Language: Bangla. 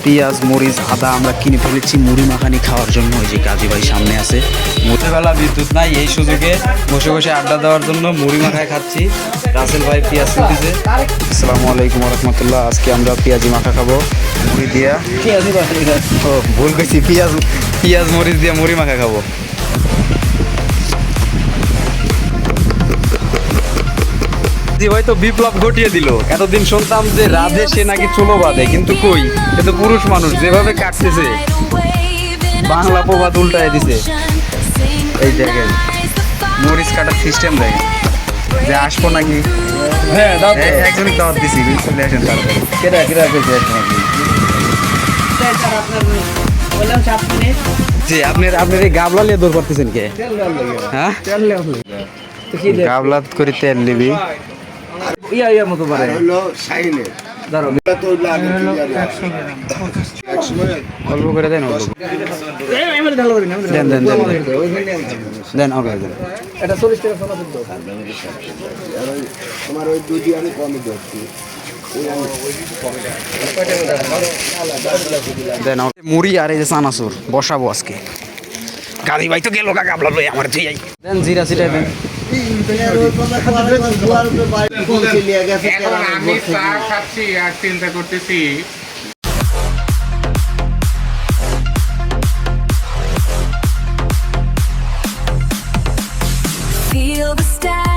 পেঁয়াজ মরিচ আদা আমরা কিনে ফেলেছি মুড়ি মাখানি খাওয়ার জন্য। ওই যে কাজী ভাই সামনে আছে। মোটেবেলা বিদ্যুৎ নাই, এই সুযোগে বসে বসে আড্ডা দেওয়ার জন্য মুড়ি মাখায় খাচ্ছি। রাসেল ভাই পেঁয়াজ কিনতেছে। আসসালামু আলাইকুম রহমতুল্লাহ। আজকে আমরা পেঁয়াজি মাখা খাবো মুড়ি দিয়া। ও ভুল কইছি, পেঁয়াজ মরিচ দিয়ে মুড়ি মাখা খাবো। ভাই তো বিপ্লব ঘটিয়ে দিল। এতদিন শুনতাম যে রাধে সে নাকি চুলো বাঁধে, কিন্তু কই, এ তো পুরুষ মানুষ, যেভাবে কাটতেছে বাংলা প্রবাদ উল্টায় দিছে। এই দেখেন মরিচ কাটার সিস্টেম দেখেন, যে আসবো নাকি। হ্যাঁ একজনই দাওয়াত দিছি, চলে আসেন তারপরে। কেরা কেরা পেয়েছে জি আপনার এই গাবলা লিয়ে দৌড় করতেছেন কে? হ্যাঁ গাবলা করে তেল নিবি ইয়া মতো পারে অল্প করে দেন, দেন ওকে দেন। এটা 40 টাকা তোমার ওই দুই দিয়ে আমি কমই দিচ্ছি। দেন মুড়ি আর এই যে চানাচুর বসাবো আজকে। গাড়ি ভাই তো গেল গাবলা লই আমার জিয়াই। দেন জিরা চিটাই দেন। আমি চা খাচ্ছি আর চিন্তা করতেছি Feel the stars.